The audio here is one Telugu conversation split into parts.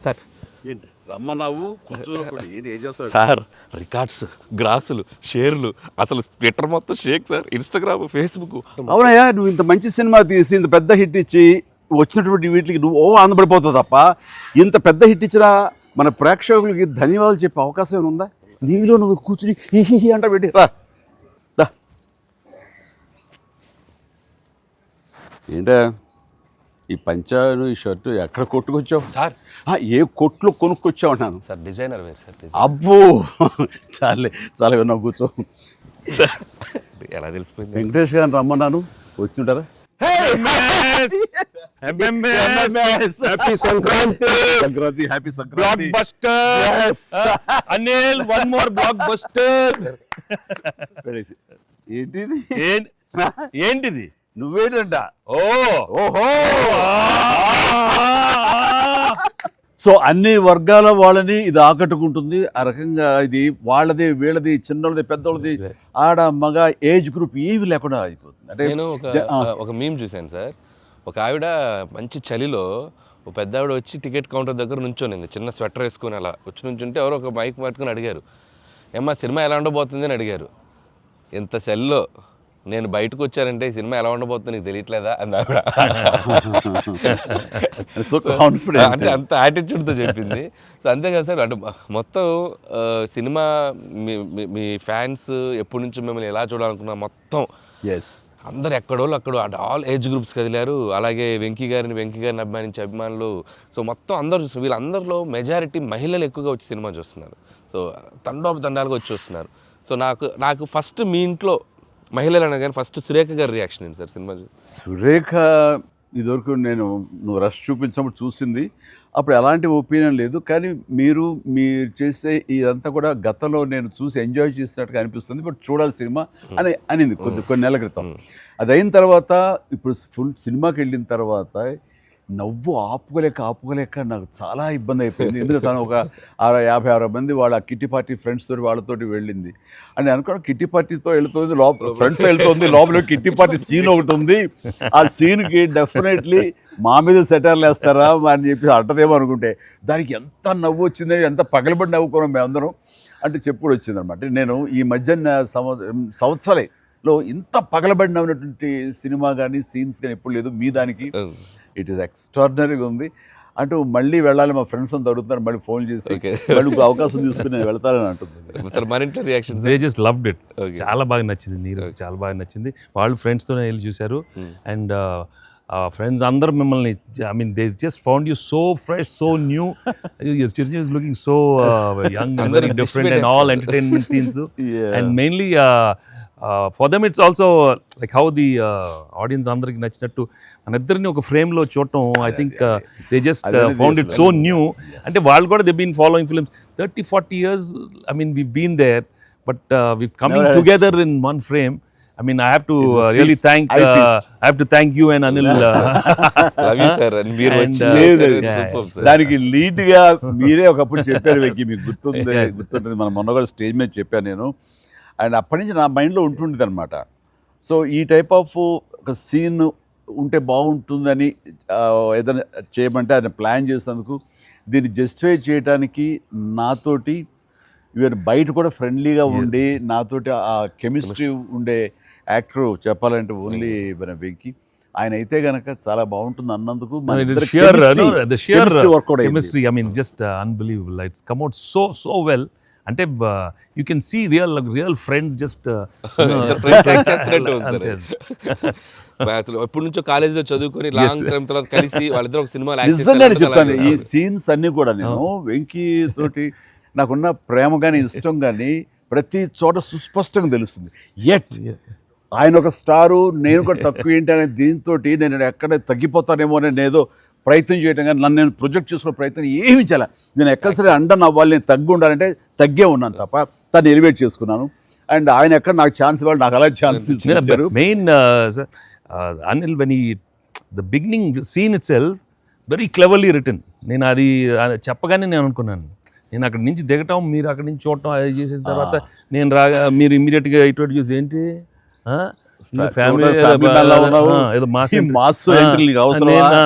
సార్ ఏంటి రమ్మన్నావు కూర్చోనప్పుడు ఏం చేస్తావు? సార్ రికార్డ్స్, గ్రాసులు, షేర్లు, అసలు ట్విట్టర్ మొత్తం షేక్ సార్, ఇన్స్టాగ్రామ్, ఫేస్బుక్. అవునయ్యా, నువ్వు ఇంత మంచి సినిమా తీసి ఇంత పెద్ద హిట్ ఇచ్చి వచ్చినటువంటి వీటికి నువ్వు ఆనందపడిపోతావు తప్ప ఇంత పెద్ద హిట్ ఇచ్చినా మన ప్రేక్షకులకి ధన్యవాదాలు చెప్పే అవకాశం ఏమైనా ఉందా? నీలో నువ్వు కూర్చుని హీ అంట పెట్టి రా. ఏంటా ఈ పంచాను ఈ షర్టు ఎక్కడ కొట్టుకొచ్చావు సార్ ఏ కొట్లు కొనుక్కొచ్చావు అంటాను సార్ డిజైనర్ వేరు సార్. అబ్బో చాలే చాలా విన్నావు, కూర్చో. ఎలా తెలిసిపోయింది? వెంకటేష్ గారిని రమ్మన్నాను, వచ్చి ఉంటారా? Happy Sankranti. Sankranti, happy Sankranti. Block buster Anil, one more block buster. ఏంటిది? ఏంటిది? నువ్వేంటంట? ఓహో. సో అన్ని వర్గాల వాళ్ళని ఇది ఆకట్టుకుంటుంది. ఆ రకంగా ఇది వాళ్ళది, వీళ్ళది, చిన్నోళ్ళది, పెద్దోళ్ళది, ఆడ మగ ఏజ్ గ్రూప్ ఏవి లేకుండా అయిపోతుంది. అంటే నేను ఒక మీమ్ చూశాను సార్. ఒక ఆవిడ మంచి చలిలో ఒక పెద్ద ఆవిడ వచ్చి టికెట్ కౌంటర్ దగ్గర నుంచోనింది, చిన్న స్వెటర్ వేసుకుని అలా వచ్చి నుంచుంటే ఎవరో ఒక మైక్ పట్టుకుని అడిగారు, ఏమ్మా సినిమా ఎలా ఉండబోతుంది అని అడిగారు. ఎంత చలిలో నేను బయటకు వచ్చానంటే ఈ సినిమా ఎలా ఉండబోతుందో నీకు తెలియట్లేదా అంది ఆవిడ. అంటే అంత యాటిట్యూడ్తో చెప్పింది. సో అంతే కదా సార్, అంటే మొత్తం సినిమా మీ ఫ్యాన్స్ ఎప్పటి నుంచి మిమ్మల్ని ఎలా చూడాలనుకున్నా మొత్తం అందరు ఎక్కడోళ్ళు అక్కడ అంటే ఆల్ ఏజ్ గ్రూప్స్ కదిలారు. అలాగే వెంకీ గారిని అభిమానించే అభిమానులు, సో మొత్తం అందరూ చూస్తున్నారు. వీళ్ళందరిలో మెజారిటీ మహిళలు ఎక్కువగా వచ్చి సినిమా చూస్తున్నారు. సో తండాలుగా వచ్చి చూస్తున్నారు. సో నాకు ఫస్ట్ మీ ఇంట్లో మహిళలు అనగానే ఫస్ట్ సురేఖ గారి రియాక్షన్ ఏంటి సార్ సినిమా? సురేఖ ఇదివరకు నువ్వు రష్ చూపించినప్పుడు చూసింది, అప్పుడు ఎలాంటి ఒపీనియన్ లేదు. కానీ మీరు చేసే ఇదంతా కూడా గతంలో నేను చూసి ఎంజాయ్ చేసినట్టుగా అనిపిస్తుంది, బట్ చూడాలి సినిమా అనింది కొన్ని నెలల క్రితం. అది అయిన తర్వాత ఇప్పుడు ఫుల్ సినిమాకి వెళ్ళిన తర్వాత నవ్వు ఆపుకోలేక నాకు చాలా ఇబ్బంది అయిపోయింది. ఎందుకంటే తను ఒక 50-60 మంది వాళ్ళ కిట్టి పార్టీ ఫ్రెండ్స్ తోటి వాళ్ళతోటి వెళ్ళింది. అని అనుకోవడం కిట్టి పార్టీతో వెళుతుంది, ఫ్రెండ్స్తో వెళ్తుంది, లోపల కిట్టి పార్టీ సీన్ ఒకటి ఉంది. ఆ సీన్కి డెఫినెట్లీ మా మీద సెటర్లు వేస్తారా అని చెప్పి అంటదేమో అనుకుంటే దానికి ఎంత నవ్వు వచ్చింది, ఎంత పగలబడి నవ్వుకున్నాం మేమందరం అంటే చెప్పుడు వచ్చిందనమాట. నేను ఈ మధ్య సంవత్సరాలలో ఇంత పగలబడి నవ్వినటువంటి సినిమా కానీ సీన్స్ కానీ ఎప్పుడు లేదు. మీ దానికి ఇట్ ఈస్ ఎక్స్ట్రాడినరీగా ఉంది. అంటూ మళ్ళీ వెళ్ళాలి, మా ఫ్రెండ్స్ అంతా అడుగుతున్నారు, మళ్ళీ ఫోన్ చేసి మళ్ళీ అవకాశం తీసుకుని నేను వెళ్తానని అంటుంది. They just loved it. చాలా బాగా నచ్చింది, నీరు చాలా బాగా నచ్చింది. వాళ్ళు ఫ్రెండ్స్తోనే వెళ్ళి చూశారు. అండ్ ఫ్రెండ్స్ అందరూ మిమ్మల్ని they just found you so fresh, so new. Chiranjeevi is looking so young and very different and all entertainment scenes. And mainly for them it's also like how the audience అందరికి నచ్చినట్టు మన ఇద్దరిని ఒక ఫ్రేమ్లో చూడటం. I think they just found it so new. అంటే వాళ్ళు కూడా they been following films 30-40 years. I mean we've been there, but we've coming together in one frame. I mean I have to really thank you and Anil. Love you sir. And మీరు దానికి లీడ్ గా మీరే ఒకప్పుడు చెప్పారు వెంకీ, మీకు గుర్తుంటుంది మన మొన్న కూడా స్టేజ్ మీద చెప్పాను నేను. అండ్ అప్పటి నుంచి నా మైండ్లో ఉంటుండేది అనమాట. సో ఈ టైప్ ఆఫ్ ఒక సీన్ ఉంటే బాగుంటుందని ఏదైనా చేయమంటే ఆయన ప్లాన్ చేసినందుకు, దీన్ని జస్టిఫై చేయడానికి నాతోటి ఈవెన్ బయట కూడా ఫ్రెండ్లీగా ఉండి నాతోటి ఆ కెమిస్ట్రీ ఉండే యాక్టర్ చెప్పాలంటే ఓన్లీ మన వెంకీ. ఆయన అయితే గనక చాలా బాగుంటుంది అన్నందుకు chemistry I mean just unbelievable. It's come out so well. అంటే you can see real friends just ఎప్పటి నుంచో కాలేజీలో చదువుకొని లాంగ్ టైం తర్వాత కలిసి వాళ్ళిద్దరు ఒక సినిమా. నిజంగా చెప్తాను, ఈ సీన్స్ అన్ని కూడా నేను వెంకీ తోటి నాకున్న ప్రేమ కానీ ఇష్టం కానీ ప్రతి చోట సుస్పష్టంగా తెలుస్తుంది. ఎట్ ఆయన ఒక స్టారు, నేను కూడా తక్కువ ఏంటి అనే దీంతో నేను ఎక్కడ తగ్గిపోతానేమో అని నేను ఏదో ప్రయత్నం చేయటం కానీ నన్ను నేను ప్రొజెక్ట్ చేసుకునే ప్రయత్నం ఏమి చేయాలి. నేను ఎక్కడ సరే అండన్ అవ్వాలి, నేను తగ్గి ఉండాలంటే తగ్గే ఉన్నాను తప్ప తను ఎలివేట్ చేసుకున్నాను. అండ్ ఆయన ఎక్కడ నాకు ఛాన్స్ ఇవ్వాలి, నాకు అలా ఛాన్స్ ఇచ్చారు. Main Anil, when the beginning scene itself very cleverly written. నేను అది చెప్పగానే నేను అనుకున్నాను, నేను అక్కడి నుంచి దిగటం, మీరు అక్కడి నుంచి చూడటం, అది చేసిన తర్వాత నేను రాగా మీరు ఇమ్మీడియట్గా ఇటువంటి చూసి ఏంటి ఫ్యామిలీ family man లా ఉన్నావు. ఈ mass entry నీకు అవసరమా?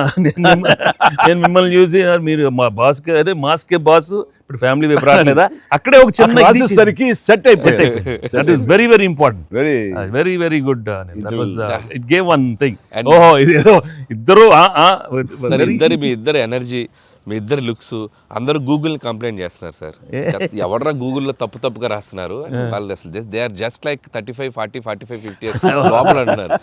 నేను మిమ్మల్ని చూసి మీరు మా బాస్ అదే మాస్కే బాస్ ఇప్పుడు ఫ్యామిలీ వైపు రావట్లేదా, అక్కడే ఒక చిన్న రాసేసరికి సెట్ అయిపోయింది. That is very very important, very very very good. It gave one thing, ఓహో ఇది ఏదో ఇద్దరు మీ ఇద్దరు ఎనర్జీ, మీ ఇద్దరు లుక్స్, అందరూ గూగుల్ కంప్లైంట్ చేస్తున్నారు సార్. ఎవడరా గూగుల్లో తప్పుగా రాస్తున్నారు వాళ్ళు, అసలు దే ఆర్ జస్ట్ లైక్ 35, 40, 45, 50 లోపల అంటున్నారు.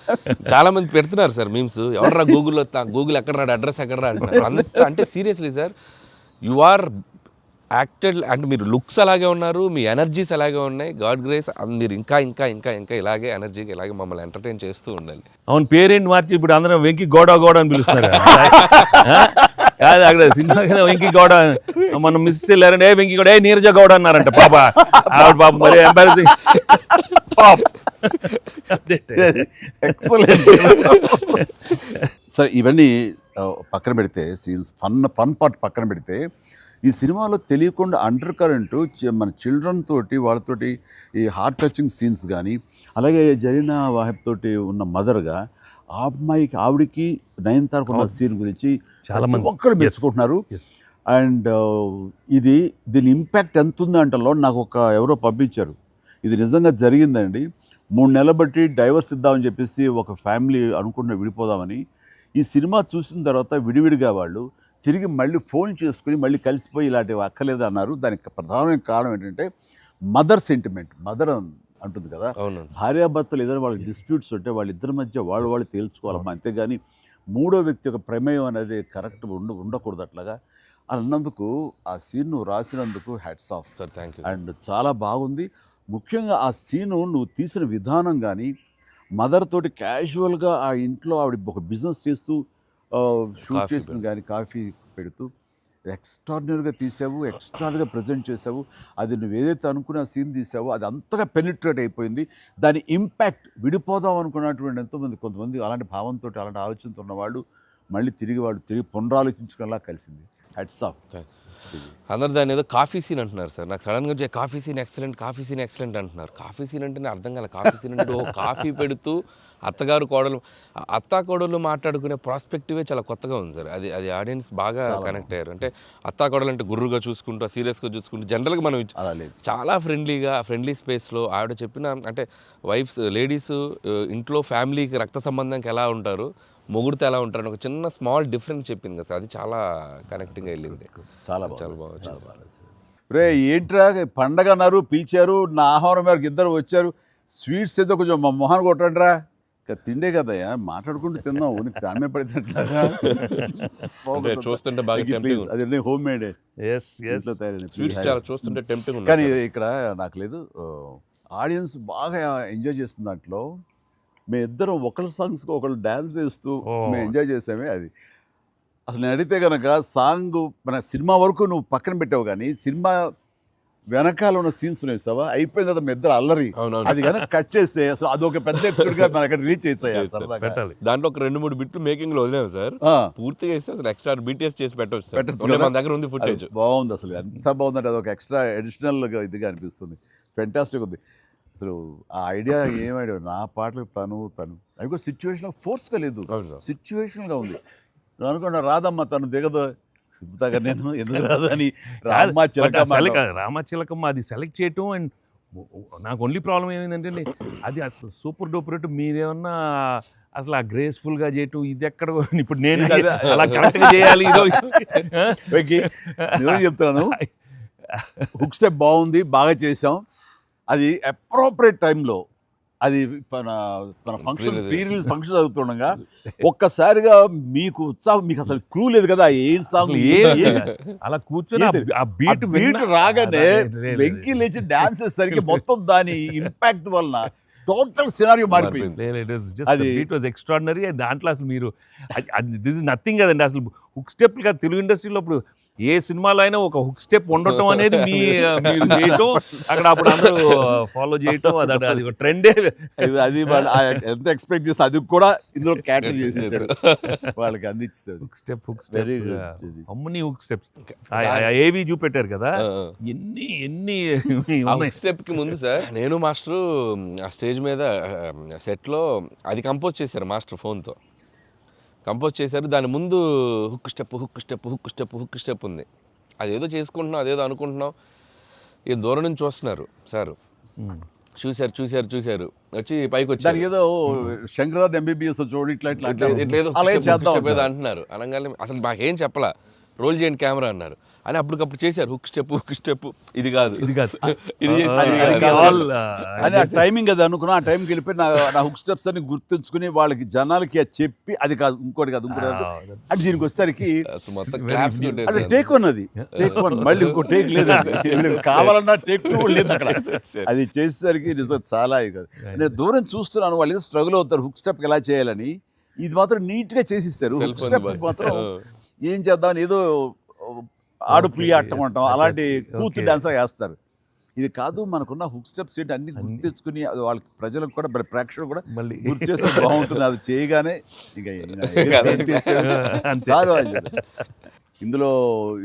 చాలా మంది పెడుతున్నారు సార్ మీమ్స్, ఎవడరా గూగుల్ ఎక్కడ రాడు, అడ్రస్ ఎక్కడ రా అంటున్నారు. అంటే seriously sir, you are acted అంటే మీరు లుక్స్ అలాగే ఉన్నారు, మీ ఎనర్జీస్ అలాగే ఉన్నాయి. గాడ్ గ్రేస్, మీరు ఇంకా ఇంకా ఇంకా ఇంకా ఇలాగే ఎనర్జీగా ఇలాగే మమ్మల్ని ఎంటర్టైన్ చేస్తూ ఉండాలి. అవును, పేరేంటి మార్చి ఇప్పుడు అందరం వెంకి గౌడ అని పిలుస్తున్నారు. కాదు, అక్కడ సినిమా వెంకి గౌడ, మనం మిస్ వెళ్ళారంటే వెంకి గౌడ, నీరజ గౌడ అన్నారంట. పాప ఆవిడ పాప మరి ఎంబారసింగ్. ఎక్సలెంట్. సరే, ఇవన్నీ పక్కన పెడితే, సీన్స్ ఫన్ పార్ట్ పక్కన పెడితే, ఈ సినిమాలో తెలియకుండా అండర్ కరెంట్ మన చిల్డ్రన్ తోటి వాళ్ళతోటి ఈ హార్ట్ టచింగ్ సీన్స్ కానీ, అలాగే జరీనా వాహిబ్ తోటి ఉన్న మదర్గా ఆ అమ్మాయికి ఆవిడికి నయనతారకు ఉన్న సీన్ గురించి చాలా మంది ఒక్కరు మెచ్చుకుంటున్నారు. అండ్ దీని ఇంపాక్ట్ ఎంత ఉంది అంటలో నాకు ఎవరో పంపించారు, ఇది నిజంగా జరిగిందండి. 3 నెలల బట్టి డైవర్స్ ఇద్దామని చెప్పేసి ఒక ఫ్యామిలీ అనుకుంటున్న విడిపోదామని, ఈ సినిమా చూసిన తర్వాత విడివిడిగా వాళ్ళు తిరిగి మళ్ళీ ఫోన్ చేసుకుని మళ్ళీ కలిసిపోయి ఇలాంటివి అక్కర్లేదు అన్నారు. దానికి ప్రధానమైన కారణం ఏంటంటే మదర్ సెంటిమెంట్. మదర్ అంటుంది కదా, భార్యాభర్తలు ఏదైనా వాళ్ళకి డిస్ప్యూట్స్ ఉంటే వాళ్ళిద్దరి మధ్య వాళ్ళు తేల్చుకోవాలమ్మా, అంతేగాని మూడో వ్యక్తి యొక్క ప్రమేయం అనేది కరెక్ట్ ఉండకూడదు. అట్లాగా అన్నందుకు ఆ సీన్ నువ్వు రాసినందుకు hats off sir, thank you. And చాలా బాగుంది. ముఖ్యంగా ఆ సీను నువ్వు తీసిన విధానం కానీ, మదర్ తోటి క్యాజువల్గా ఆ ఇంట్లో ఆవిడ ఒక బిజినెస్ చేస్తూ షూట్ చేసిన కానీ, కాఫీ పెడుతూ ఎక్స్ట్రాడినరీగా తీసావు, ఎక్స్ట్రాడినరీగా ప్రజెంట్ చేసావు. అది నువ్వు ఏదైతే అనుకున్న సీన్ తీసావో అది అంతగా పెనిట్రేట్ అయిపోయింది. దాని ఇంపాక్ట్ విడిపోదాం అనుకున్నటువంటి కొంతమంది అలాంటి భావంతో, అలాంటి ఆలోచనతో ఉన్నవాళ్ళు మళ్ళీ తిరిగి పునరాలోచించుకునేలా కలిసింది. Hats off. అందరు దాన్ని ఏదో కాఫీ సీన్ అంటున్నారు సార్. నాకు సడన్గా వచ్చే కాఫీ సీన్ ఎక్సలెంట్ అంటున్నారు. కాఫీ సీన్ అంటే అర్థం కాలే. కాఫీ సీన్ అంటే కాఫీ పెడుతూ అత్తా కోడలు మాట్లాడుకునే ప్రాస్పెక్టివే చాలా కొత్తగా ఉంది సార్. అది ఆడియన్స్ బాగా కనెక్ట్ అయ్యారు. అంటే అత్తా కోడలు అంటే గుర్రుగా చూసుకుంటూ, సీరియస్గా చూసుకుంటూ, జనరల్గా మనం చాలా ఫ్రెండ్లీ స్పేస్లో ఆవిడ చెప్పిన, అంటే లేడీస్ ఇంట్లో ఫ్యామిలీకి రక్త సంబంధంకి ఎలా ఉంటారు, మొగుడితో ఎలా ఉంటారని ఒక చిన్న స్మాల్ డిఫరెన్స్ చెప్పింది కదా సార్. అది చాలా కనెక్టింగ్గా వెళ్ళింది. చాలా బాగుంది. రే ఏంట్రా పండగ అన్నారు, పిలిచారు, నా ఆహ్వానం మేరకు ఇద్దరు వచ్చారు, స్వీట్స్ ఏదో కొంచెం మా మొహాన్ కొట్టండిరా. ఇక తిండే కదయ్యా, మాట్లాడుకుంటూ తిన్నాం, ఉనికి దామే పడినట్లుగా చూస్తుంటే బాగా అది హోమ్ మేడ్ చూస్తుంటే టెంప్టింగ్. కానీ ఇక్కడ నాకు లేదు, ఆడియన్స్ బాగా ఎంజాయ్ చేస్తున్న దాంట్లో మేము ఇద్దరం ఒకళ్ళ సాంగ్స్కి ఒకళ్ళు డ్యాన్స్ చేస్తూ మేము ఎంజాయ్ చేసామే. అది అసలు నేను అడిగితే కనుక సాంగ్ మన సినిమా వరకు నువ్వు పక్కన పెట్టావు, కానీ సినిమా వెనకాల ఉన్న సీన్స్ వేసావా, అయిపోయిన తర్వాత మీ ఇద్దరు అల్లరి, అది కనుక కట్ చేస్తే అసలు అదొక పెద్ద ఎపిసోడ్గా మన అక్కడ రీచ్ చేసాయి. దాంట్లో ఒక 2-3 బిట్లు మేకింగ్ లో వదిలేము సార్. పూర్తిగా వేస్తే అసలు ఎక్స్ట్రా BTS చేసి పెట్టచ్చు. మన దగ్గర ఉంది ఫుటేజ్. బాగుంది అసలు, ఎంత బాగుందంటే అదొక ఎక్స్ట్రా అడిషనల్గా ఇదిగా అనిపిస్తుంది. ఫెంటాస్టిక్ ఉంది అసలు. ఆ ఐడియా ఏమైనా నా పాటలకు తను అవి కూడా సిచ్యువేషన్ ఫోర్స్గా లేదు, సిచ్యువేషన్గా ఉంది. నువ్వు అనుకున్నా రాదమ్మా తను దిగదు, దిగుతాగా నేను ఎందుకు రాదు అని రామచిలకమ్మ అది సెలెక్ట్ చేయటం. అండ్ నాకు ఓన్లీ ప్రాబ్లం ఏమైందంటే అది అసలు సూపర్ డూపర్ రేటు, మీరేమన్నా అసలు ఆ గ్రేస్ఫుల్గా చేయటం, ఇది ఎక్కడ ఇప్పుడు నేను అలా కరెక్ట్గా చేయాలి. చెప్తాను, హుక్ స్టెప్ బాగుంది, బాగా చేసాం. అది అప్రోప్రియేట్ టైంలో, అది మన ఫంక్షన్ రిలీజ్ ఫంక్షన్ జరుగుతుండగా ఒక్కసారిగా మీకు ఉత్సాహం, మీకు అసలు క్లూ లేదు కదా ఏం సాంగ్, అలా కూర్చొని ఆ బీట్ రాగానే వెంకీ లేచి డాన్స్ చేసేసరికి మొత్తం దాని ఇంపాక్ట్ వలన టోటల్ సినారియో మారిపోయింది. అది ఇట్ వాజ్ ఎక్స్ట్రాడినరీ. దాంట్లో అసలు మీరు దిస్ ఇస్ నథింగ్ కదండి. అసలు హుక్ స్టెప్ కదా తెలుగు ఇండస్ట్రీలో ఇప్పుడు ఏ సినిమాలో అయినా ఒక హుక్ స్టెప్ ఉండటం అనేది మీరు చేయటం, అక్కడ అప్పుడు అందరూ ఫాలో చేయటం, అది ఒక ట్రెండే. అది వాళ్ళు ఎంత ఎక్స్పెక్ట్ చేస్తే అది కూడా ఇందులో క్యాటర్ చేసేసాడు, వాళ్ళకి అందించాడు. Hook step Very good. అమ్మని హుక్ స్టెప్స్ ఏవి చూపెట్టారు కదా, ఎన్ని స్టెప్ కి ముందు సార్ నేను మాస్టరు ఆ స్టేజ్ మీద సెట్లో అది కంపోజ్ చేశారు మాస్టర్ ఫోన్తో కంపోజ్ చేశారు. దాని ముందు హుక్ స్టెప్ ఉంది. అదేదో చేసుకుంటున్నాం, అదేదో అనుకుంటున్నాం. ఈ దూరం నుంచి చూస్తున్నారు సార్, చూశారు వచ్చి పైకి వచ్చి ఏదో శంకరాద్ ఎంబీబీఎస్ చూడు ఇట్లా ఏదో అంటున్నారు. అనగానే అసలు మాకేం చెప్పలా, రోల్ చేయండి కెమెరా అన్నారు. అని అప్పటికప్పుడు చేశారు హుక్ స్టెప్, ఇది కాదు ఇది అని ఆ టైమింగ్ అది అనుకున్నా. ఆ టైంకి వెళ్ళిపోయి నా హుక్ స్టెప్స్ అని గుర్తుంచుకుని వాళ్ళకి జనాలకి అది చెప్పి అది కాదు ఇంకోటి కాదు అంటే దీనికి వచ్చేసరికి మొత్తం క్లాప్స్ అంటే టేక్ వన్, అది టేక్ వన్, మళ్ళీ ఇంకో టేక్ లేదు, కావాలన్నా టేక్ టూ లేదు అక్కడ. అది చేసేసరికి నిజం చాలా కాదు. నేను దూరం చూస్తున్నాను, వాళ్ళు ఏదో స్ట్రగుల్ అవుతారు హుక్ స్టెప్ ఎలా చేయాలని. ఇది మాత్రం నీట్గా చేసిస్తారు. హుక్ స్టెప్ మాత్రం ఏం చేద్దామని ఏదో ఆడు పులి ఆటం అంటాం అలాంటి కూతు డాన్స్ వేస్తారు. ఇది కాదు, మనకున్న హుక్ స్టెప్స్ ఏంటి అన్ని గుర్తు తెచ్చుకుని అది వాళ్ళకి ప్రజలకు కూడా ప్రేక్షకులు కూడా మళ్ళీ గుర్తు చేస్తే బాగుంటుంది. అది చేయగానే ఇక ఇందులో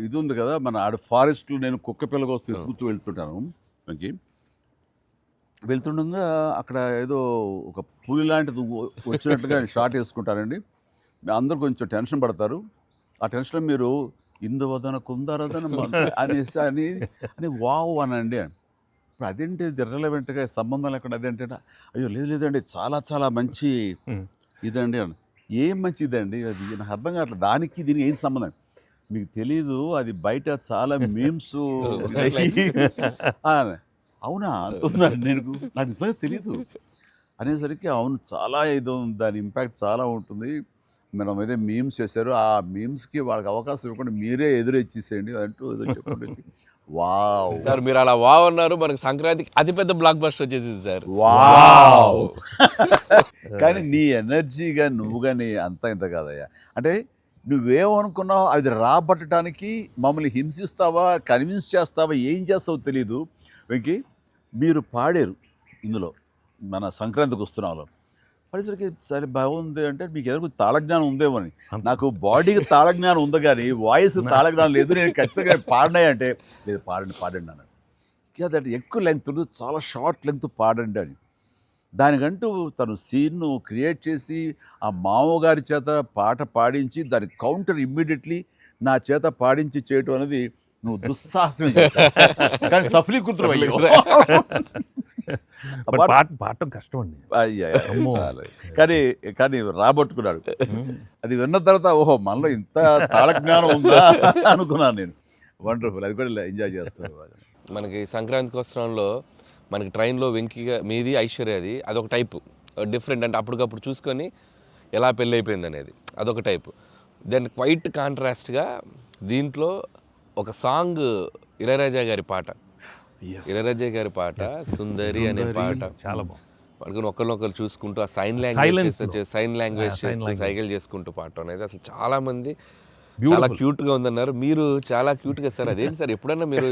ఇది ఉంది కదా, మన ఆడ ఫారెస్ట్లో నేను కుక్క పిల్లగా వస్తే కూతూ వెళ్తుంటాను. మనకి వెళ్తుండగా అక్కడ ఏదో ఒక పులి లాంటిది వచ్చినట్టుగా షార్ట్ వేసుకుంటానండి. అందరూ కొంచెం టెన్షన్ పడతారు. ఆ టెన్షన్లో మీరు ఇందువదన కుందరదన అనేసి అని వావ్ అనండి. ఇప్పుడు అదేంటి ఇర్రెలవెంట్గా సంబంధం లేకుండా అదేంటే అయ్యో లేదండి చాలా మంచి ఇదండి అని. ఏం మంచి ఇదండి అది నాకు అర్థం కావట్లేదు. దానికి దీనికి ఏం సంబంధం మీకు తెలీదు. అది బయట చాలా మీమ్స్ అవునా అంటున్నాను నేను, నాకు నిజంగా తెలీదు అనేసరికి అవును చాలా ఇది దాని ఇంపాక్ట్ చాలా ఉంటుంది. మనం ఏదో మీమ్స్ చేశారు, ఆ మీమ్స్కి వాళ్ళకి అవకాశం ఇవ్వకుండా మీరే ఎదురొచ్చేసేయండి అంటూ ఏదో చెప్పండి. వావ్ సార్ మీరు అలా వావ్ అన్నారు, మనకి సంక్రాంతికి అతిపెద్ద బ్లాక్ బస్టర్ వచ్చేసింది సార్. వావ్ కానీ నీ ఎనర్జీగా నువ్వుగా నీ అంత ఇంత కాదయ్యా. అంటే నువ్వేమనుకున్నావు అది రాబట్టడానికి మమ్మల్ని హింసిస్తావా, కన్విన్స్ చేస్తావా, ఏం చేస్తావో తెలీదు. వెంకీ మీరు పాడారు ఇందులో మన సంక్రాంతికి వస్తున్నాలో పరిసరికి సరే బాగుంది అంటే మీకు ఏదో తాళజ్ఞానం ఉందేమో అని. నాకు బాడీకి తాళజ్ఞానం ఉంది కానీ వాయిస్ తాళజ్ఞానం లేదు. నేను ఖచ్చితంగా పాడినాయి అంటే లేదు పాడండి అన్నాను. కాదంటే ఎక్కువ లెంగ్త్ చాలా షార్ట్ లెంగ్త్ పాడండి అని. దానికంటూ తను సీన్ను క్రియేట్ చేసి ఆ మామగారి చేత పాట పాడించి దాని కౌంటర్ ఇమ్మీడియట్లీ నా చేత పాడించి చేయటం అనేది నువ్వు దుస్సాహసం కానీ సఫలీకృతులు పాడటం కష్టం అండి. కానీ రాబట్టుకున్నాడు. అది విన్న తర్వాత ఓహో మనలో ఇంత తాళజ్ఞానం ఉందా అనుకున్నాను నేను. వండర్ఫుల్, అది కూడా ఎంజాయ్ చేస్తాను. మనకి సంక్రాంతికి వస్త్రంలో మనకి ట్రైన్లో వెంకీగా మీది ఐశ్వర్యది అదొక టైపు డిఫరెంట్, అంటే అప్పటికప్పుడు చూసుకొని ఎలా పెళ్ళి అయిపోయింది అనేది అదొక టైపు. దెన్ క్వైట్ కాంట్రాస్ట్గా దీంట్లో ఒక సాంగ్ ఇళయరాజా గారి పాట సుందరి అనే పాట చాలా బాగుంది. వాళ్ళకి ఒకరినొకరు చూసుకుంటూ ఆ సైన్ లాంగ్వేజ్ చేస్తూ సైకిల్ చేసుకుంటూ పాట అనేది అసలు చాలా మంది చాలా క్యూట్గా ఉందన్నారు. మీరు చాలా క్యూట్గా సార్. అదేంటి సార్ ఎప్పుడన్నా మీరు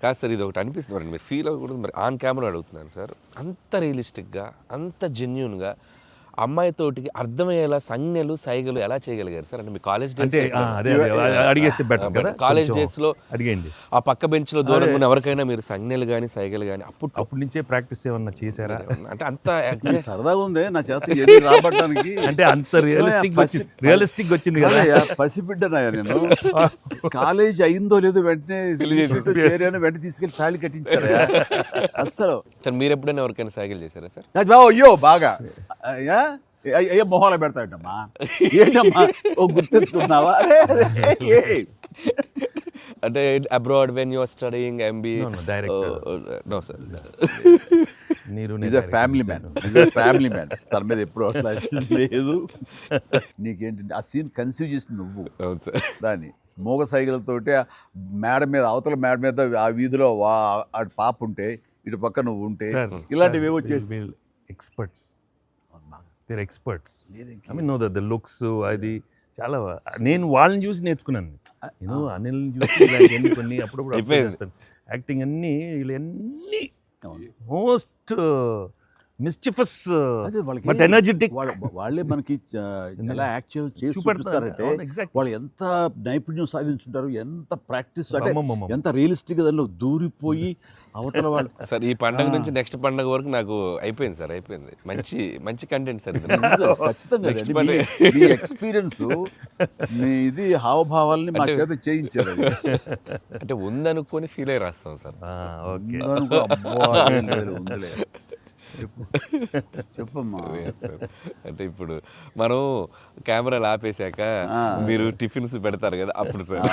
కాదు సార్ ఇది ఒకటి అనిపిస్తుంది మీరు ఫీల్ అవ్వకూడదు మరి ఆన్ కెమెరా అడుగుతున్నాను సార్. అంత రియలిస్టిక్గా అంత జెన్యూన్గా అమ్మాయితోటికి అర్థమయ్యేలా సంజ్ఞలు సైగలు ఎలా చేయగలిగారు సార్? అంటే మీ కాలేజ్ డేస్ కాలేజ్ డేస్లో అడిగండి ఆ పక్క బెంచ్లో దూరంగా ఉన్న ఎవరికైనా మీరు సంజ్ఞలు కానీ సైగలు కానీ అప్పటి నుంచే ప్రాక్టీస్ ఏమన్నా చేశారా? అంటే అంత సరదాగా ఉంది నా చేత రాబట్టడానికి. అంటే అంత రియలిస్టిక్ వచ్చింది కదా. పసిబిడ్డనాయా నేను. కాలేజ్ అయిందో లేదో వెంటనే చేరాను, వెంటనే తీసుకెళ్ళి తాళి కట్టించారా అస్సలు. సార్ మీరు ఎప్పుడైనా ఎవరికైనా సైకిల్ చేశారా సార్? అయ్యో బాగా అయ్యో మొహాలు పెడతాడమ్మా ఏంటమ్మా ఓ గుర్తించుకుంటున్నావా? అంటే abroad when you are studying MBA? No sir, family man తన మీద ఎప్పుడు అట్లా లేదు. నీకేంటి ఆ సీన్ కన్సీవ్ చేసింది నువ్వు. దాన్ని మోగ సైకిల్తోటి మేడ మీద అవతల మేడ మీద ఆ వీధిలో పాప ఉంటే ఇటు పక్క నువ్వు ఉంటే ఇలాంటివి ఏవో చేసి experts. They're experts. I mean, no, the looks, అది చాలా నేను వాళ్ళని చూసి నేర్చుకున్నాను. నేను అనిల్ని చూసి ఇలాంటివన్నీ కొన్ని అప్పుడప్పుడు observe చేస్తాను. యాక్టింగ్ అన్నీ వీళ్ళన్నీ మోస్ట్ మిస్చిఫస్ అదే వాళ్ళకి బట్ ఎనర్జెటిక్ వాళ్ళే మనకి ఎలా యాక్ట్ చేసి చూపిస్తారంటే వాళ్ళు ఎంత నైపుణ్యం సాధించుంటారు, ఎంత ప్రాక్టీస్ అంటే ఎంత రియలిస్టిక్ దానిలో దూరిపోయి అవతల వాళ్ళు. సార్ ఈ పండగ నుంచి నెక్స్ట్ పండగ వరకు నాకు అయిపోయింది సార్, అయిపోయింది. మంచి మంచి కంటెంట్ సార్ ఇది. ఖచ్చితంగా Next అది పండగ. మీ ఎక్స్పీరియన్స్ మీ ఇది హావభావాలని మా చేత చేయించారు అది. అంటే ఉందనుకొని ఫీల్ అయ్యి రాస్తాం సార్. ఓకే. ఉందనుకో, అబ్బా, ఏం లేదు, ఉందిలే. చెప్పమ్మా. అంటే ఇప్పుడు మనం కెమెరాలు ఆపేశాక మీరు టిఫిన్స్ పెడతారు కదా, అప్పుడు సార్